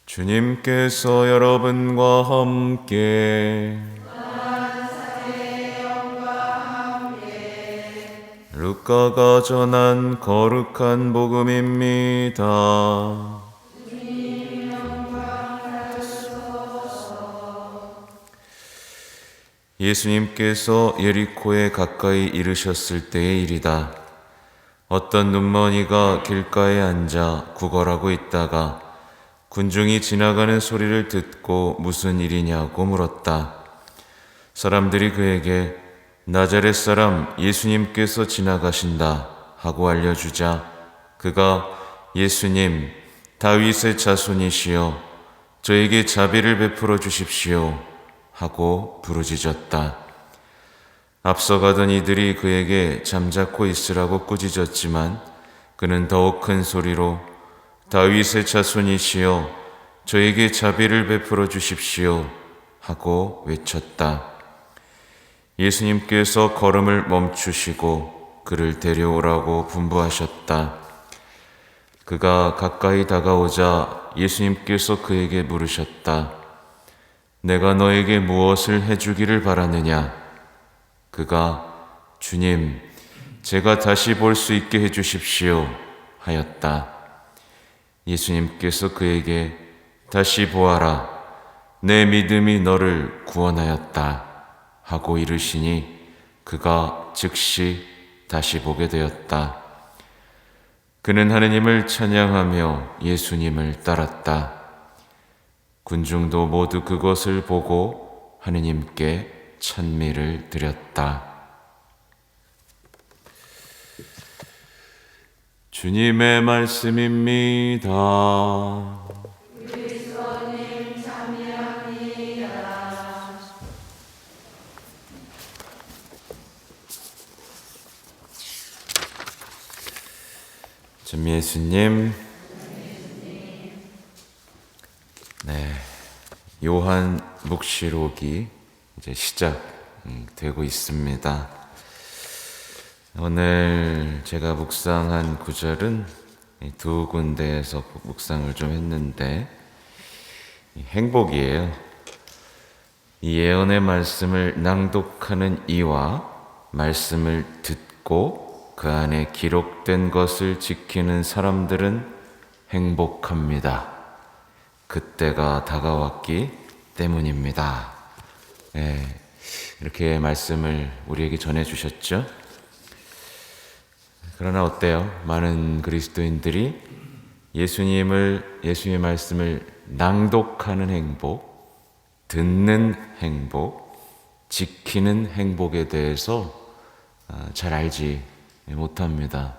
주님께서 여러분과 함께 루카가 전한 거룩한 복음입니다. 예수님께서 예리코에 가까이 이르셨을 때의 일이다. 어떤 눈머니가 길가에 앉아 구걸하고 있다가 군중이 지나가는 소리를 듣고 무슨 일이냐고 물었다. 사람들이 그에게 나자렛 사람 예수님께서 지나가신다 하고 알려주자 그가 예수님, 다윗의 자손이시여 저에게 자비를 베풀어 주십시오 하고 부르짖었다. 앞서가던 이들이 그에게 잠자코 있으라고 꾸짖었지만 그는 더욱 큰 소리로 다윗의 자손이시여 저에게 자비를 베풀어 주십시오 하고 외쳤다. 예수님께서 걸음을 멈추시고 그를 데려오라고 분부하셨다. 그가 가까이 다가오자 예수님께서 그에게 물으셨다. 내가 너에게 무엇을 해주기를 바라느냐? 그가 주님, 제가 다시 볼 수 있게 해주십시오 하였다. 예수님께서 그에게 다시 보아라, 내 믿음이 너를 구원하였다 하고 이르시니 그가 즉시 다시 보게 되었다. 그는 하느님을 찬양하며 예수님을 따랐다. 군중도 모두 그것을 보고 하느님께 찬미를 드렸다. 주님의 말씀입니다. 그리스도님 참여합니다. 전 예수님, 요한 묵시록이 이제 시작되고 있습니다. 오늘 제가 묵상한 구절은 두 군데에서 묵상을 좀 했는데 행복이에요. 이 예언의 말씀을 낭독하는 이와 말씀을 듣고 그 안에 기록된 것을 지키는 사람들은 행복합니다. 그때가 다가왔기 때문입니다. 이렇게 말씀을 우리에게 전해주셨죠. 그러나 어때요? 많은 그리스도인들이 예수님의 말씀을 낭독하는 행복, 듣는 행복, 지키는 행복에 대해서 잘 알지 못합니다.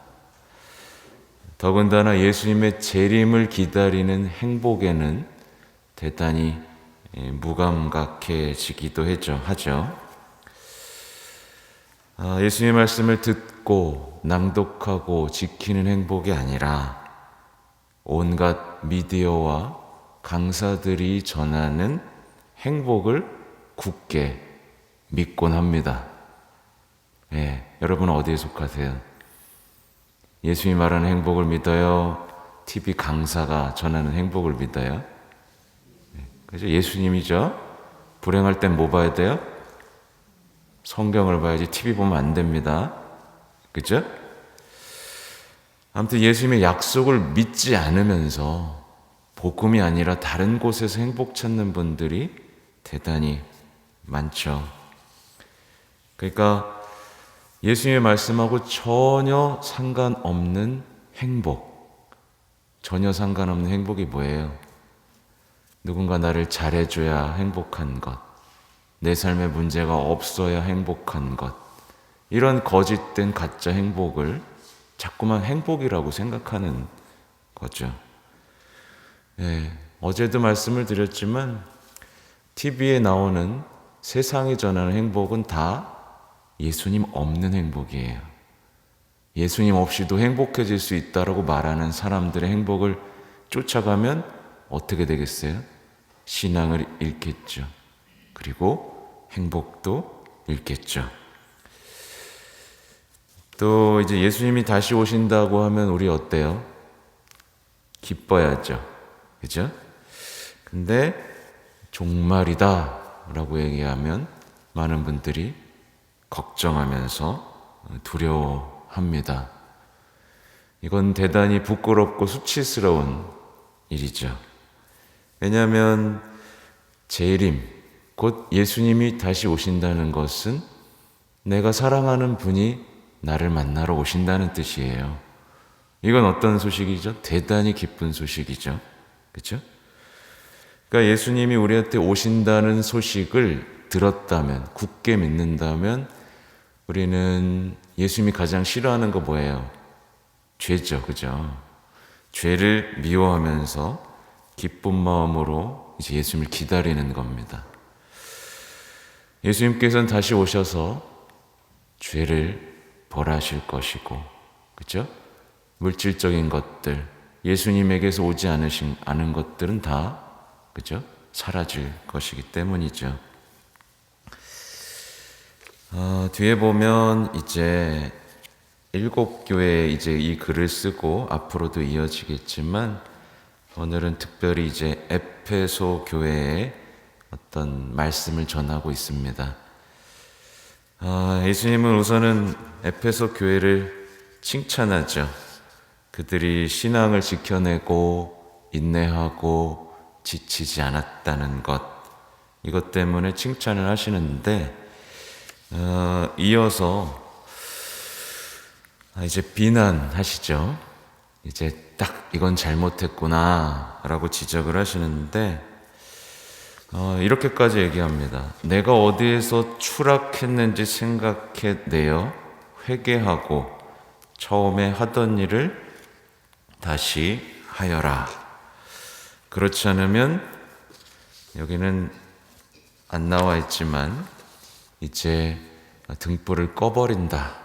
더군다나 예수님의 재림을 기다리는 행복에는 대단히 무감각해지기도 하죠. 예수님의 말씀을 듣고 낭독하고 지키는 행복이 아니라 온갖 미디어와 강사들이 전하는 행복을 굳게 믿곤 합니다. 여러분은 어디에 속하세요? 예수님이 말하는 행복을 믿어요? TV 강사가 전하는 행복을 믿어요? 그죠? 예수님이죠? 불행할 땐 뭐 봐야 돼요? 성경을 봐야지 TV 보면 안 됩니다. 그죠? 아무튼 예수님의 약속을 믿지 않으면서 복음이 아니라 다른 곳에서 행복 찾는 분들이 대단히 많죠. 그러니까 예수님의 말씀하고 전혀 상관없는 행복, 전혀 상관없는 행복이 뭐예요? 누군가 나를 잘해줘야 행복한 것, 내 삶에 문제가 없어야 행복한 것, 이런 거짓된 가짜 행복을 자꾸만 행복이라고 생각하는 거죠. 어제도 말씀을 드렸지만 TV에 나오는 세상이 전하는 행복은 다 예수님 없는 행복이에요. 예수님 없이도 행복해질 수 있다라고 말하는 사람들의 행복을 쫓아가면 어떻게 되겠어요? 신앙을 잃겠죠. 그리고 행복도 잃겠죠. 또 이제 예수님이 다시 오신다고 하면 우리 어때요? 기뻐야죠. 그죠? 근데 종말이다 라고 얘기하면 많은 분들이 걱정하면서 두려워합니다. 이건 대단히 부끄럽고 수치스러운 일이죠. 왜냐하면 재림, 곧 예수님이 다시 오신다는 것은 내가 사랑하는 분이 나를 만나러 오신다는 뜻이에요. 이건 어떤 소식이죠? 대단히 기쁜 소식이죠. 그렇죠? 그러니까 예수님이 우리한테 오신다는 소식을 들었다면, 굳게 믿는다면 우리는 예수님이 가장 싫어하는 거 뭐예요? 죄죠. 그죠? 죄를 미워하면서 기쁜 마음으로 이제 예수님을 기다리는 겁니다. 예수님께서는 다시 오셔서 죄를 벌하실 것이고, 그죠? 물질적인 것들, 예수님에게서 오지 않은 것들은 다, 그죠? 사라질 것이기 때문이죠. 뒤에 보면 이제 7교회에 이제 이 글을 쓰고 앞으로도 이어지겠지만 오늘은 특별히 이제 에페소 교회에 어떤 말씀을 전하고 있습니다. 예수님은 우선은 에페소 교회를 칭찬하죠. 그들이 신앙을 지켜내고 인내하고 지치지 않았다는 것, 이것 때문에 칭찬을 하시는데 이어서 이제 비난하시죠. 이제 딱 이건 잘못했구나 라고 지적을 하시는데 이렇게까지 얘기합니다. 내가 어디에서 추락했는지 생각해내어 회개하고 처음에 하던 일을 다시 하여라. 그렇지 않으면 여기는 안 나와 있지만 이제 등불을 꺼버린다.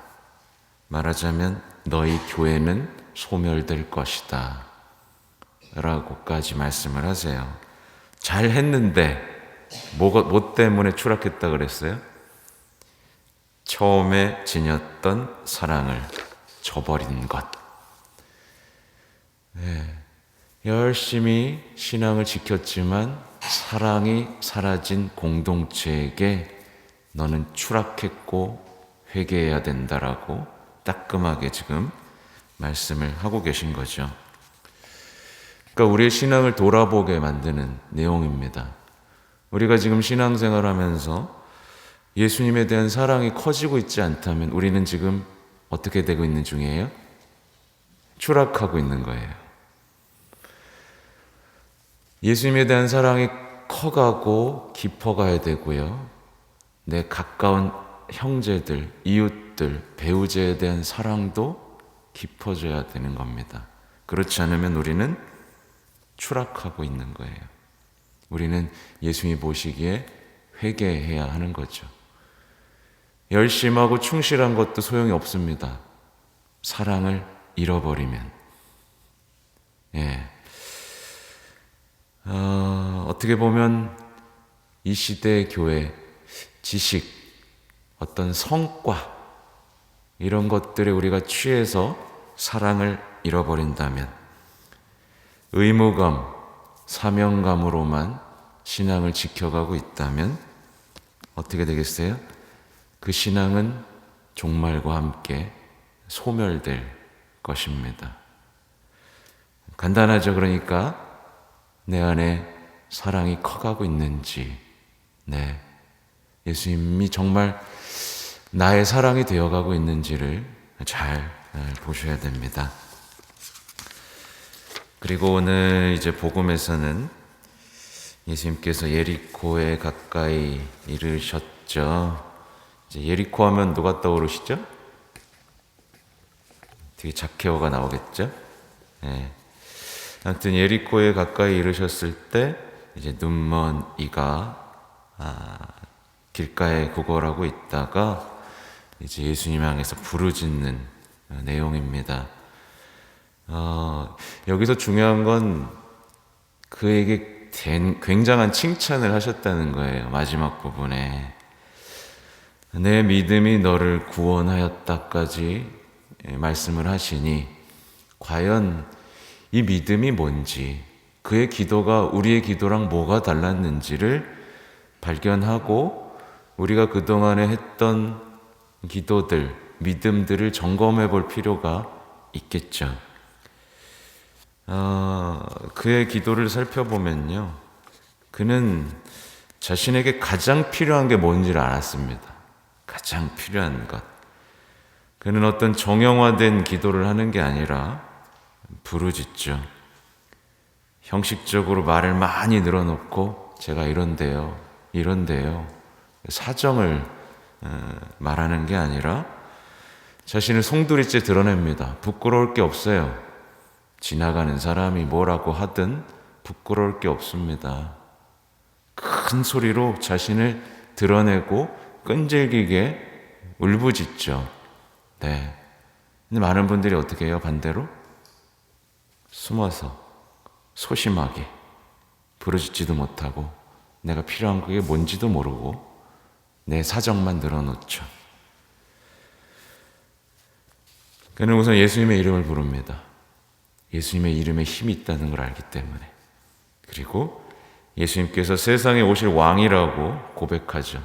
말하자면 너희 교회는 소멸될 것이다 라고까지 말씀을 하세요. 잘 했는데 뭐 때문에 추락했다 그랬어요? 처음에 지녔던 사랑을 저버린 것. 열심히 신앙을 지켰지만 사랑이 사라진 공동체에게 너는 추락했고 회개해야 된다라고 따끔하게 지금 말씀을 하고 계신 거죠. 그러니까 우리의 신앙을 돌아보게 만드는 내용입니다. 우리가 지금 신앙생활하면서 예수님에 대한 사랑이 커지고 있지 않다면 우리는 지금 어떻게 되고 있는 중이에요? 추락하고 있는 거예요. 예수님에 대한 사랑이 커가고 깊어가야 되고요. 내 가까운 형제들, 이웃들, 배우자에 대한 사랑도 깊어져야 되는 겁니다. 그렇지 않으면 우리는 추락하고 있는 거예요. 우리는 예수님이 보시기에 회개해야 하는 거죠. 열심하고 충실한 것도 소용이 없습니다. 사랑을 잃어버리면. 어떻게 보면 이 시대의 교회, 지식, 어떤 성과, 이런 것들에 우리가 취해서 사랑을 잃어버린다면, 의무감, 사명감으로만 신앙을 지켜가고 있다면 어떻게 되겠어요? 그 신앙은 종말과 함께 소멸될 것입니다. 간단하죠. 그러니까 내 안에 사랑이 커가고 있는지, 예수님이 정말 나의 사랑이 되어가고 있는지를 잘 보셔야 됩니다. 그리고 오늘 이제 복음에서는 예수님께서 예리코에 가까이 이르셨죠. 이제 예리코 하면 누가 떠오르시죠? 뒤에 zak케오가 나오겠죠? 아무튼 예리코에 가까이 이르셨을 때 이제 눈먼 이가 길가에 구걸하고 있다가 이제 예수님 향해서 부르짖는 내용입니다. 여기서 중요한 건 그에게 굉장한 칭찬을 하셨다는 거예요. 마지막 부분에 내 믿음이 너를 구원하였다까지 말씀을 하시니 과연 이 믿음이 뭔지, 그의 기도가 우리의 기도랑 뭐가 달랐는지를 발견하고 우리가 그동안에 했던 기도들, 믿음들을 점검해 볼 필요가 있겠죠. 그의 기도를 살펴보면요, 그는 자신에게 가장 필요한 게 뭔지를 알았습니다. 가장 필요한 것. 그는 어떤 정형화된 기도를 하는 게 아니라 부르짖죠. 형식적으로 말을 많이 늘어놓고 제가 이런데요, 사정을 말하는 게 아니라 자신을 송두리째 드러냅니다. 부끄러울 게 없어요. 지나가는 사람이 뭐라고 하든 부끄러울 게 없습니다. 큰 소리로 자신을 드러내고 끈질기게 울부짖죠. 네. 근데 많은 분들이 어떻게 해요? 반대로 숨어서 소심하게 부르짖지도 못하고 내가 필요한 그게 뭔지도 모르고 내 사정만 늘어놓죠. 그는 우선 예수님의 이름을 부릅니다. 예수님의 이름에 힘이 있다는 걸 알기 때문에. 그리고 예수님께서 세상에 오실 왕이라고 고백하죠.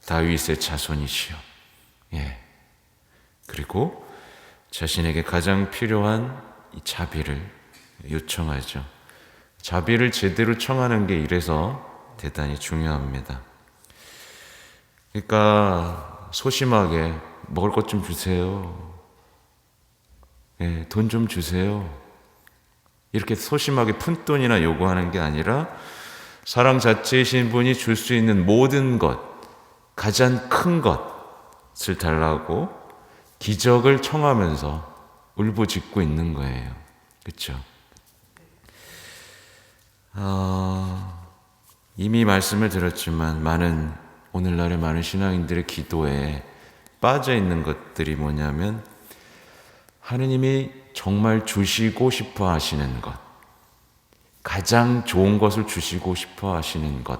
다윗의 자손이시여. 예. 그리고 자신에게 가장 필요한 이 자비를 요청하죠. 자비를 제대로 청하는 게 이래서 대단히 중요합니다. 그러니까 소심하게 먹을 것 좀 주세요. 예, 돈 좀 주세요. 이렇게 소심하게 푼돈이나 요구하는 게 아니라 사랑 자체이신 분이 줄 수 있는 모든 것, 가장 큰 것을 달라고 기적을 청하면서 울부짖고 있는 거예요. 그렇죠? 이미 말씀을 드렸지만 오늘날의 많은 신앙인들의 기도에 빠져 있는 것들이 뭐냐면 하느님이 정말 주시고 싶어 하시는 것, 가장 좋은 것을 주시고 싶어 하시는 것,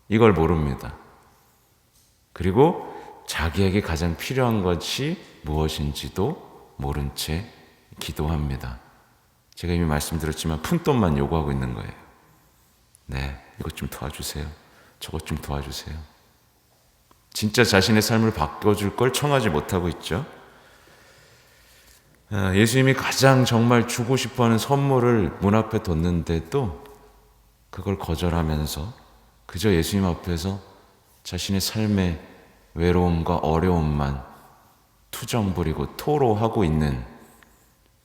이걸 모릅니다. 그리고 자기에게 가장 필요한 것이 무엇인지도 모른 채 기도합니다. 제가 이미 말씀드렸지만 푼돈만 요구하고 있는 거예요. 네, 이것 좀 도와주세요. 저것 좀 도와주세요. 진짜 자신의 삶을 바꿔줄 걸 청하지 못하고 있죠. 예수님이 가장 정말 주고 싶어하는 선물을 문 앞에 뒀는데도 그걸 거절하면서 그저 예수님 앞에서 자신의 삶의 외로움과 어려움만 투정 부리고 토로하고 있는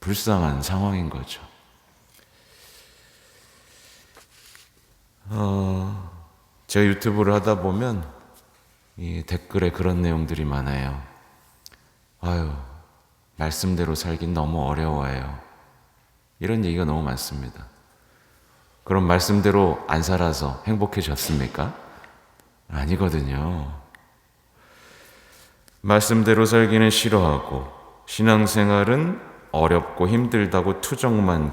불쌍한 상황인 거죠. 제가 유튜브를 하다 보면 이 댓글에 그런 내용들이 많아요. 아유, 말씀대로 살긴 너무 어려워요. 이런 얘기가 너무 많습니다. 그럼 말씀대로 안 살아서 행복해졌습니까? 아니거든요. 말씀대로 살기는 싫어하고 신앙생활은 어렵고 힘들다고 투정만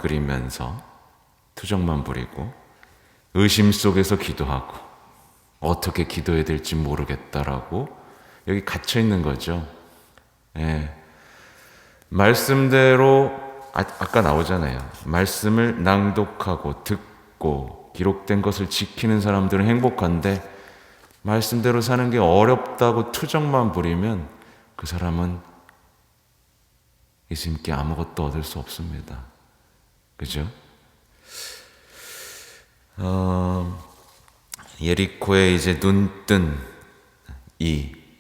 부리고 의심 속에서 기도하고 어떻게 기도해야 될지 모르겠다라고 여기 갇혀 있는 거죠. 예. 말씀대로 아까 나오잖아요. 말씀을 낭독하고 듣고 기록된 것을 지키는 사람들은 행복한데 말씀대로 사는 게 어렵다고 투정만 부리면 그 사람은 예수님께 아무것도 얻을 수 없습니다. 그죠? 예리코에 이제 눈뜬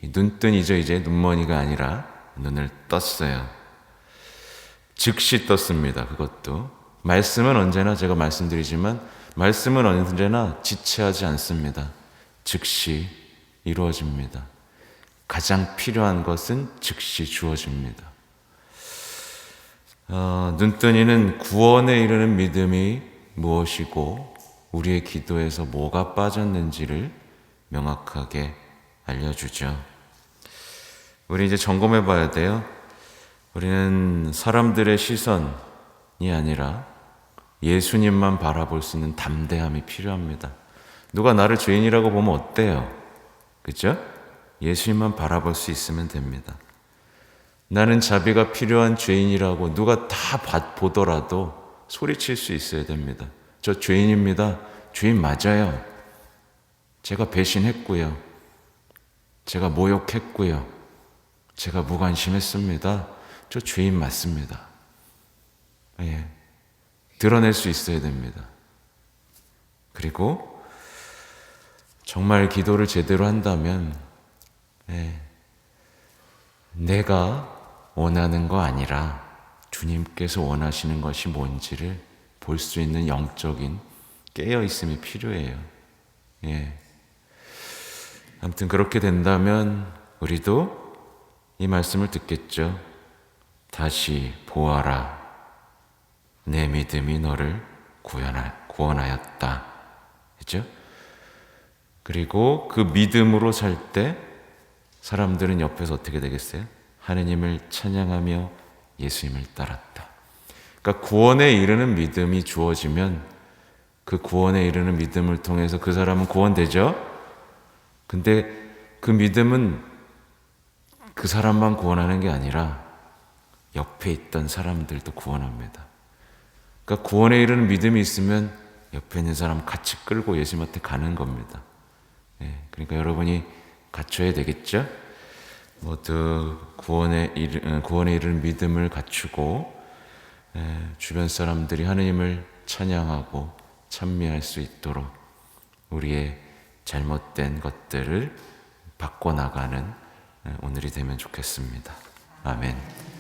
눈뜬이죠. 이제 눈머니가 아니라 눈을 떴어요. 즉시 떴습니다. 그것도 말씀은 언제나 제가 말씀드리지만 말씀은 언제나 지체하지 않습니다. 즉시 이루어집니다. 가장 필요한 것은 즉시 주어집니다. 눈뜬이는 구원에 이르는 믿음이 무엇이고 우리의 기도에서 뭐가 빠졌는지를 명확하게 알려주죠. 우리 이제 점검해 봐야 돼요. 우리는 사람들의 시선이 아니라 예수님만 바라볼 수 있는 담대함이 필요합니다. 누가 나를 죄인이라고 보면 어때요? 그죠? 예수님만 바라볼 수 있으면 됩니다. 나는 자비가 필요한 죄인이라고 누가 다 보더라도 소리칠 수 있어야 됩니다. 저 죄인입니다. 죄인 맞아요. 제가 배신했고요. 제가 모욕했고요. 제가 무관심했습니다. 저 죄인 맞습니다. 예. 드러낼 수 있어야 됩니다. 그리고 정말 기도를 제대로 한다면 내가 원하는 거 아니라 주님께서 원하시는 것이 뭔지를 볼 수 있는 영적인 깨어있음이 필요해요. 예. 아무튼 그렇게 된다면 우리도 이 말씀을 듣겠죠. 다시 보아라. 내 믿음이 너를 구원하였다. 그죠? 그리고 그 믿음으로 살 때 사람들은 옆에서 어떻게 되겠어요? 하느님을 찬양하며 예수님을 따랐다. 그러니까 구원에 이르는 믿음이 주어지면 그 구원에 이르는 믿음을 통해서 그 사람은 구원되죠? 근데 그 믿음은 그 사람만 구원하는 게 아니라 옆에 있던 사람들도 구원합니다. 그러니까 구원에 이르는 믿음이 있으면 옆에 있는 사람 같이 끌고 예수님한테 가는 겁니다. 그러니까 여러분이 갖춰야 되겠죠? 모두 구원에 이르는 믿음을 갖추고 주변 사람들이 하느님을 찬양하고 찬미할 수 있도록 우리의 잘못된 것들을 바꿔나가는 오늘이 되면 좋겠습니다. 아멘.